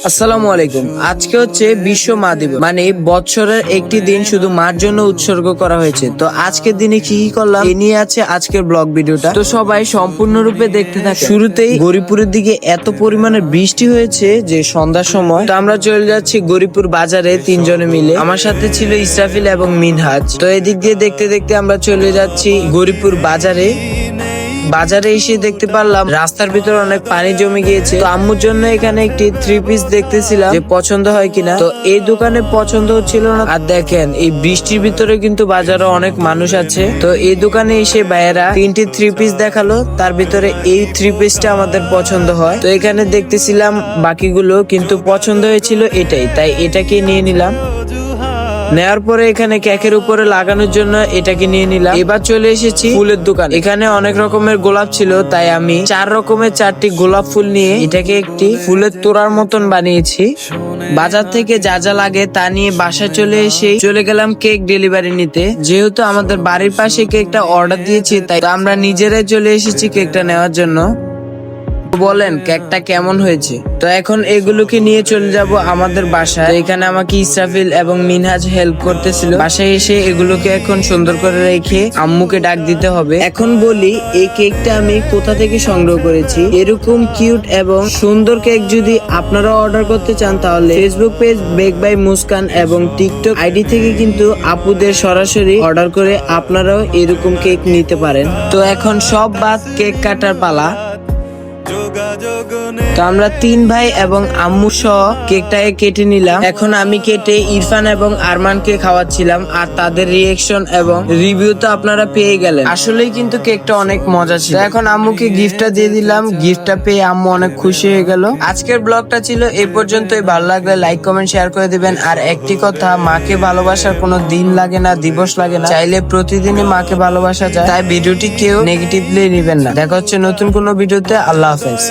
আসসালামু আলাইকুম। আজকে হচ্ছে বিশ্ব মা দিবস, মানে বছরের একটি দিন শুধু মার জন্য উৎসর্গ করা হয়েছে। তো আজকের দিনে কি কি করলাম এ নিয়ে আছে আজকের ব্লগ ভিডিওটা, তো সবাই সম্পূর্ণরূপে দেখতে থাকে। শুরুতেই গরিপুরের দিকে এত পরিমাণে বৃষ্টি হয়েছে যে সন্ধ্যার সময় তো আমরা চলে যাচ্ছি গরিপুর বাজারে তিনজনে মিলে। আমার সাথে ছিল ইসরাফিল এবং মিনহাজ। তো এদিক দিয়ে দেখতে দেখতে আমরা চলে যাচ্ছি গরিপুর বাজারে। বাজারে এসে দেখতে পারলাম রাস্তার ভিতরে অনেক পানি জমে গিয়েছে। তো আম্মুর জন্য এখানে একটি 3 পিস দেখতেছিলাম যে পছন্দ হয় কিনা। তো এই দোকানে পছন্দ হচ্ছিল না। আর দেখেন এই বৃষ্টির ভিতরে কিন্তু বাজারে অনেক মানুষ আছে। তো এই দোকানে এসে ভাইয়েরা 3টি 3 পিস দেখালো, তার ভিতরে এই 3 পিসটা আমাদের পছন্দ হয়। তো এখানে দেখতেছিলাম বাকিগুলো, কিন্তু পছন্দ হয়েছিল এটাই, তাই এটাকে নিয়ে নিলাম। নেওয়ার পরে এখানে কেকের উপরে লাগানোর জন্য এটাকে নিয়ে নিলাম। এবার চলে এসেছি ফুলের দোকান। এখানে অনেক রকমের গোলাপ ছিল, তাই আমি 4 রকমের 4টি গোলাপ ফুল নিয়ে এটাকে একটি ফুলের তোড়ার মতন বানিয়েছি। বাজার থেকে যা যা লাগে তা নিয়ে বাসায় চলে গেলাম কেক ডেলিভারি নিতে। যেহেতু আমাদের বাড়ির পাশে কেকটা অর্ডার দিয়েছি, তাই আমরা নিজেরাই চলে এসেছি কেকটা নেওয়ার জন্য। বলেন কেকটা কেমন হয়েছে। তো এখন এগুলোকে নিয়ে চলে যাব আমাদের বাসায়। এখানে আমাকে ইসরাফিল এবং মিনহাজ হেল্প করতেছিল। বাসায় এসে এগুলোকে এখন সুন্দর করে রেখে আম্মুকে ডাক দিতে হবে। এখন বলি এই কেকটা আমি কোথা থেকে সংগ্রহ করেছি। এরকম কিউট এবং সুন্দর কেক যদি আপনারা অর্ডার করতে চান, তাহলে Facebook page bake by Muskan এবং টিকটক আইডি থেকে কিন্তু আপুদের সরাসরি অর্ডার করে আপনারাও এরকম কেক নিতে পারেন। তো এখন সব বাদ কেক কাটার পালা। তো আমরা 3 ভাই এবং আম্মু সহ কেকটাকে কেটে নিলাম। এখন আমি কেটে ইরফান এবং আরমানকে খাওয়াচ্ছিলাম, আর তাদের রিয়েকশন এবং রিভিউ তো আপনারা পেয়ে গেলেন। আসলেই কিন্তু কেকটা অনেক মজা ছিল। এখন আম্মুকে গিফটটা দিয়ে দিলাম। গিফটটা পেয়ে আম্মু অনেক খুশি হয়ে গেল। আজকের ব্লগটা ছিল এই পর্যন্তই। ভালো লাগলে লাইক কমেন্ট শেয়ার করে দিবেন। আর একটি কথা, মাকে ভালোবাসার কোনো দিন লাগে না, দিবস লাগে না, চাইলে প্রতিদিনই মাকে ভালোবাসা যায়। তাই ভিডিওটি কেউ নেগেটিভলি নেবেন না। দেখা হচ্ছে নতুন কোনো ভিডিওতে। আল্লাহ হাফেজ।